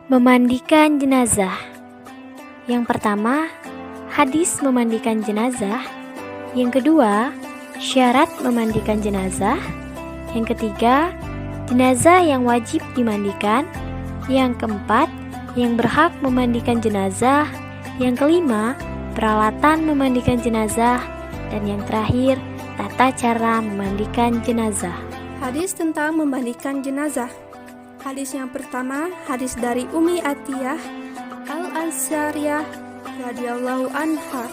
Memandikan jenazah. Yang pertama, hadis memandikan jenazah. Yang kedua, syarat memandikan jenazah. Yang ketiga, jenazah yang wajib dimandikan. Yang keempat, yang berhak memandikan jenazah. Yang kelima, peralatan memandikan jenazah. Dan yang terakhir, tata cara memandikan jenazah. Hadis tentang memandikan jenazah. Hadis yang pertama, hadis dari Ummi Atiyah Al-Ansariyah radhiyallahu anha.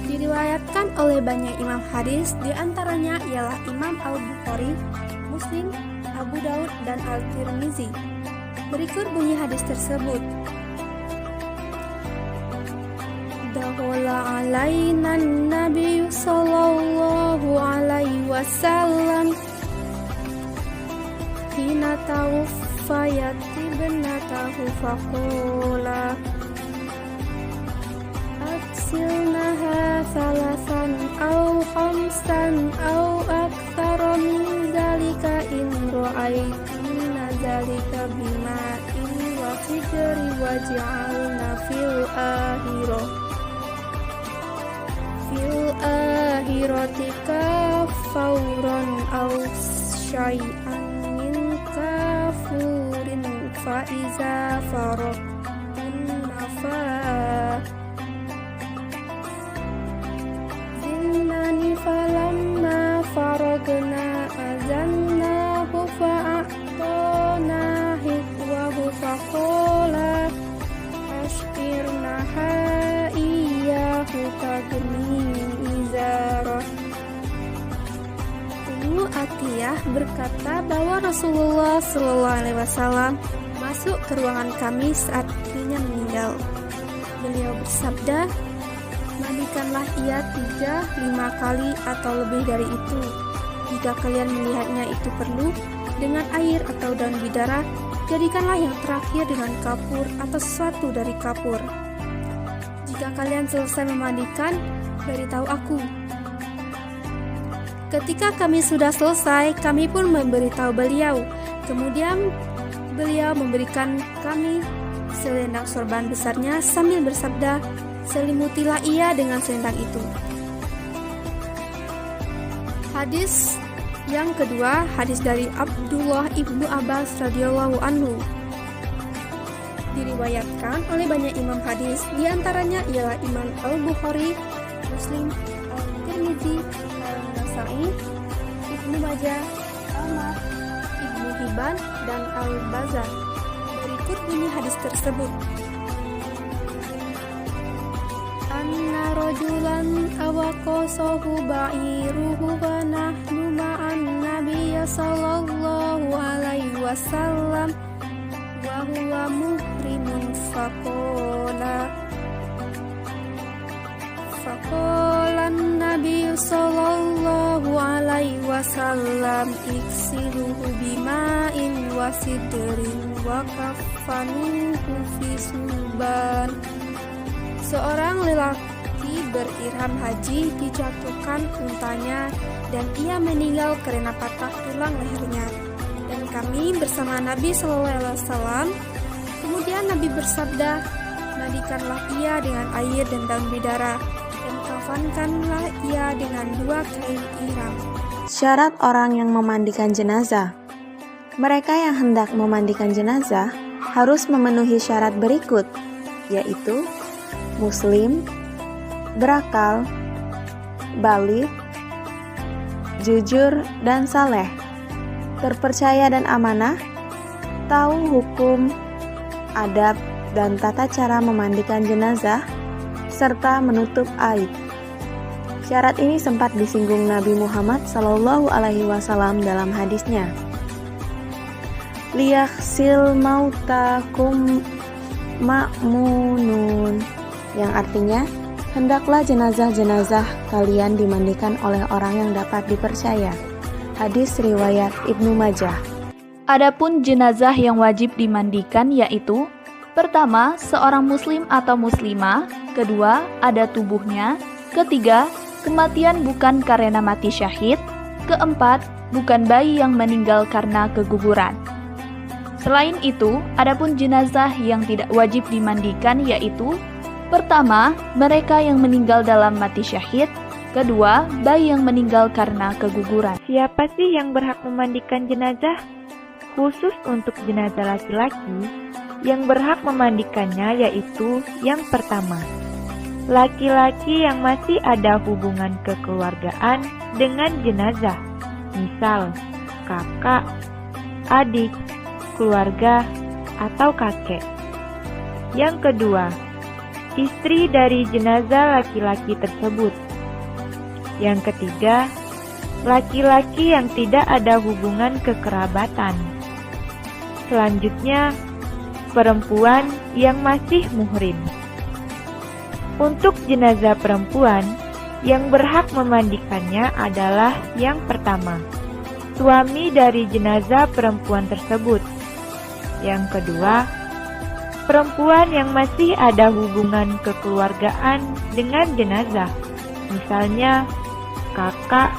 Diriwayatkan oleh banyak imam hadis, di antaranya ialah Imam Al-Bukhari, Muslim, Abu Daud, dan Al-Tirmizi. Berikut bunyi hadis tersebut. Dakhala alaina an-nabiy sallallahu alaihi wasallam hina tawaffayat ibnatahu faqala aksilnaha salasan aw khamsan aw aktsara min dzalika in ra'aytunna dzalika bima'in wa sidri waj'alna fil akhirati kafauran aw syai'an kafurin fa'iza faraqtun nafa zinnani falamma faragna azannahu fa'atona hikwahu faqala ashirnaha iyahu kagni izarah. Ummu Atiyah berkata bahwa Rasulullah SAW masuk ke ruangan kami saat istrinya meninggal. Beliau bersabda, mandikanlah ia 3-5 kali atau lebih dari itu. Jika kalian melihatnya itu perlu dengan air atau daun bidara, jadikanlah yang terakhir dengan kapur atau sesuatu dari kapur. Jika kalian selesai memandikan, beritahu aku. Ketika kami sudah selesai, kami pun memberitahu beliau. Kemudian beliau memberikan kami selendang sorban besarnya sambil bersabda, selimutilah ia dengan selendang itu. Hadis yang kedua, hadis dari Abdullah ibnu Abbas radhiyallahu anhu. Diriwayatkan oleh banyak imam hadis, di antaranya ialah Imam Al-Bukhari, Muslim, Al-Tirmizi, Al-Nasa'i, Ibnu Majah, Ahmad, Ibnu Hibban, dan Al-Bazzar. Berikut bunyi hadis tersebut. Anna rajulan awaqasahu ba'iruhu wa nahnu ma'an nabiyya sallallahu alaihi wasallam wa huwa muhrimun faqala an-nabiy sallallahu alaihi wasallam iksiluhu bima'in wa sidrin wa kafanuhu fi suban. Seorang lelaki berirham haji dijatuhkan untanya dan ia meninggal karena patah tulang lehernya. Dan kami bersama Nabi sallallahu alaihi wasallam. Kemudian Nabi bersabda, mandikanlah ia dengan air dan daun bidara, dan kafankanlah ia dengan 2 kain ihram. Syarat orang yang memandikan jenazah. Mereka yang hendak memandikan jenazah harus memenuhi syarat berikut, yaitu muslim, berakal, baligh, jujur dan saleh, terpercaya dan amanah, tahu hukum, adab, dan tata cara memandikan jenazah, serta menutup aib. Syarat ini sempat disinggung Nabi Muhammad SAW dalam hadisnya. Liyaghsil mautakum ma'munun, yang artinya, hendaklah jenazah-jenazah kalian dimandikan oleh orang yang dapat dipercaya. Hadis riwayat Ibnu Majah. Adapun jenazah yang wajib dimandikan yaitu: pertama, seorang muslim atau muslimah; kedua, ada tubuhnya; ketiga, kematian bukan karena mati syahid; keempat, bukan bayi yang meninggal karena keguguran. Selain itu, adapun jenazah yang tidak wajib dimandikan yaitu: pertama, mereka yang meninggal dalam mati syahid; kedua, bayi yang meninggal karena keguguran. Siapa sih yang berhak memandikan jenazah? Khusus untuk jenazah laki-laki, yang berhak memandikannya yaitu yang pertama, laki-laki yang masih ada hubungan kekeluargaan dengan jenazah, misal kakak, adik, keluarga, atau kakek. Yang kedua, istri dari jenazah laki-laki tersebut. Yang ketiga, laki-laki yang tidak ada hubungan kekerabatan. Selanjutnya, perempuan yang masih muhrim. Untuk jenazah perempuan, yang berhak memandikannya adalah yang pertama, suami dari jenazah perempuan tersebut. Yang kedua, perempuan yang masih ada hubungan kekeluargaan dengan jenazah, misalnya kakak,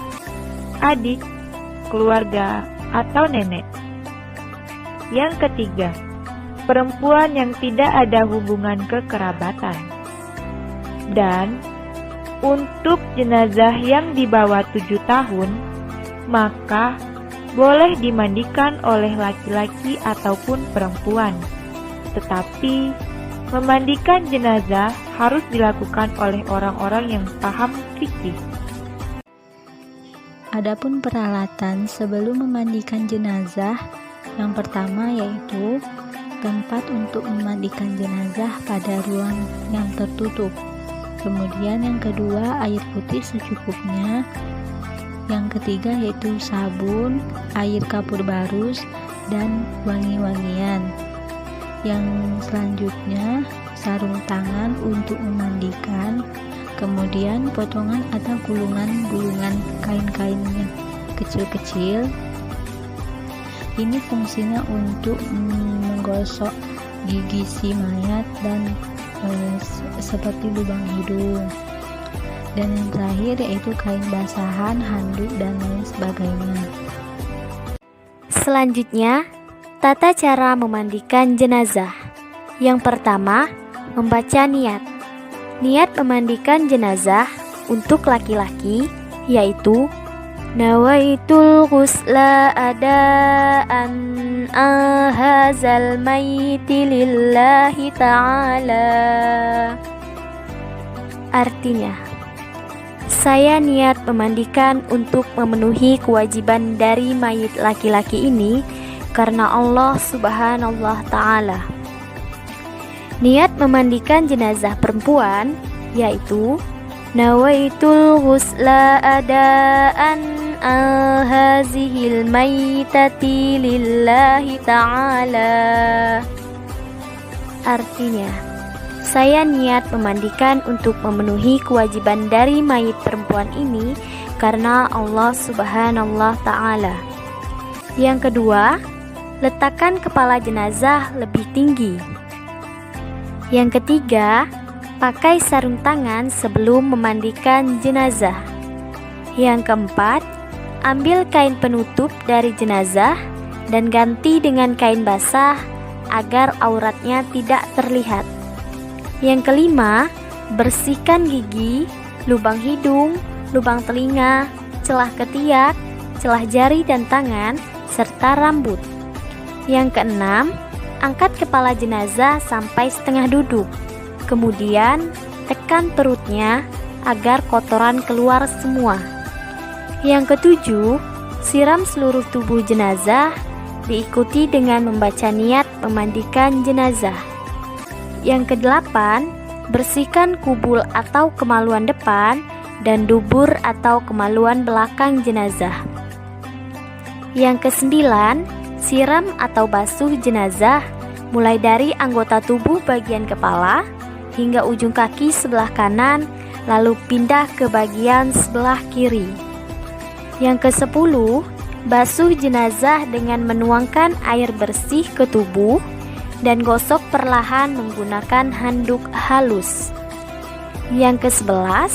adik, keluarga, atau nenek. Yang ketiga, perempuan yang tidak ada hubungan kekerabatan. Dan untuk jenazah yang di bawah 7 tahun, maka boleh dimandikan oleh laki-laki ataupun perempuan. Tetapi, memandikan jenazah harus dilakukan oleh orang-orang yang paham fikih. Adapun peralatan sebelum memandikan jenazah, yang pertama yaitu tempat untuk memandikan jenazah pada ruang yang tertutup. Kemudian yang kedua, air putih secukupnya. Yang ketiga yaitu sabun, air kapur barus, dan wangi-wangian. Yang selanjutnya, sarung tangan untuk memandikan. Kemudian potongan atau gulungan-gulungan kain-kain yang kecil-kecil. Ini fungsinya untuk menggosok gigi si mayat dan seperti lubang hidung. Dan yang terakhir yaitu kain basahan, handuk, dan lain sebagainya. Selanjutnya, tata cara memandikan jenazah. Yang pertama, membaca niat. Niat memandikan jenazah untuk laki-laki yaitu nawaitul ghusla adaan ahazal maiti lillahi ta'ala. Artinya, saya niat memandikan untuk memenuhi kewajiban dari mayit laki-laki ini karena Allah Subhanahu wa Ta'ala. Niat memandikan jenazah perempuan yaitu nawaitul ghusla adaan ahazihil maitati lillahi ta'ala. Artinya, saya niat memandikan untuk memenuhi kewajiban dari mayit perempuan ini karena Allah Subhanahu wa Ta'ala. Yang kedua, letakkan kepala jenazah lebih tinggi. Yang ketiga, pakai sarung tangan sebelum memandikan jenazah. Yang keempat, ambil kain penutup dari jenazah dan ganti dengan kain basah agar auratnya tidak terlihat. Yang kelima, bersihkan gigi, lubang hidung, lubang telinga, celah ketiak, celah jari dan tangan, serta rambut. Yang keenam, angkat kepala jenazah sampai setengah duduk. Kemudian, tekan perutnya agar kotoran keluar semua. Yang ketujuh, siram seluruh tubuh jenazah, diikuti dengan membaca niat memandikan jenazah. Yang kedelapan, bersihkan kubul atau kemaluan depan dan dubur atau kemaluan belakang jenazah. Yang kesembilan, siram atau basuh jenazah mulai dari anggota tubuh bagian kepala hingga ujung kaki sebelah kanan, lalu pindah ke bagian sebelah kiri. Yang ke-10, basuh jenazah dengan menuangkan air bersih ke tubuh dan gosok perlahan menggunakan handuk halus. Yang ke-11,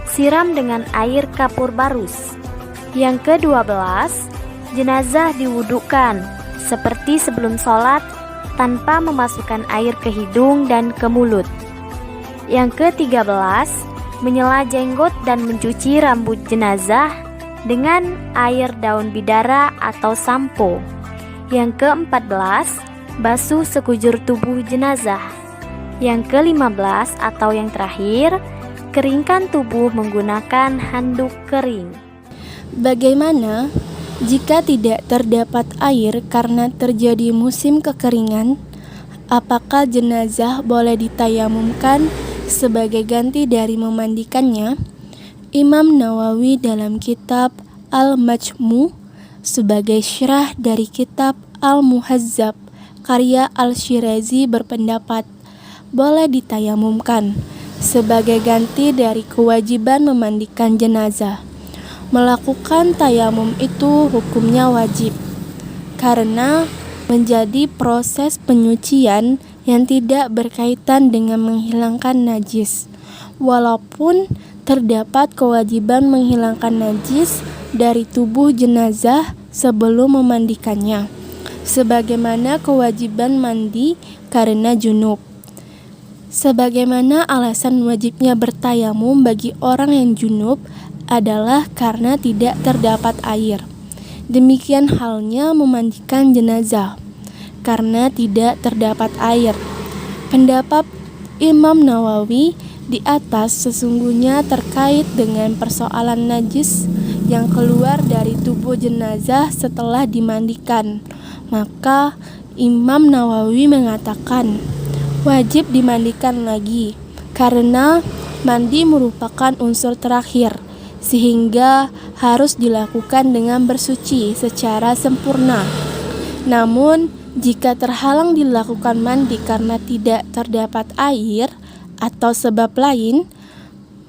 siram dengan air kapur barus. Yang ke-12, jenazah diwudukan seperti sebelum sholat tanpa memasukkan air ke hidung dan ke mulut. Yang ke-13, menyela jenggot dan mencuci rambut jenazah dengan air daun bidara atau sampo. Yang ke-14, basuh sekujur tubuh jenazah. Yang ke-15 atau yang terakhir, keringkan tubuh menggunakan handuk kering. Bagaimana jika tidak terdapat air karena terjadi musim kekeringan? Apakah jenazah boleh ditayamumkan sebagai ganti dari memandikannya? Imam Nawawi dalam kitab Al-Majmu' sebagai syarah dari kitab Al-Muhazzab karya Al-Syirazi berpendapat boleh ditayamumkan sebagai ganti dari kewajiban memandikan jenazah. Melakukan tayamum itu hukumnya wajib karena menjadi proses penyucian yang tidak berkaitan dengan menghilangkan najis. Walaupun terdapat kewajiban menghilangkan najis dari tubuh jenazah sebelum memandikannya, sebagaimana kewajiban mandi karena junub. Sebagaimana alasan wajibnya bertayamum bagi orang yang junub adalah karena tidak terdapat air. Demikian halnya memandikan jenazah karena tidak terdapat air. Pendapat Imam Nawawi di atas sesungguhnya terkait dengan persoalan najis yang keluar dari tubuh jenazah setelah dimandikan. Maka Imam Nawawi mengatakan wajib dimandikan lagi karena mandi merupakan unsur terakhir, sehingga harus dilakukan dengan bersuci secara sempurna. Namun, jika terhalang dilakukan mandi karena tidak terdapat air atau sebab lain,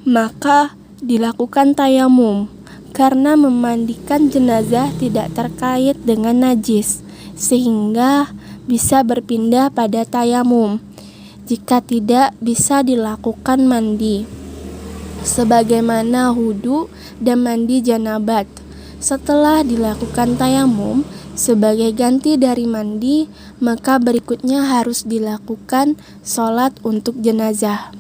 maka dilakukan tayamum karena memandikan jenazah tidak terkait dengan najis, sehingga bisa berpindah pada tayamum. Jika tidak, bisa dilakukan mandi sebagaimana wudu dan mandi janabat. Setelah dilakukan tayamum sebagai ganti dari mandi, maka berikutnya harus dilakukan sholat untuk jenazah.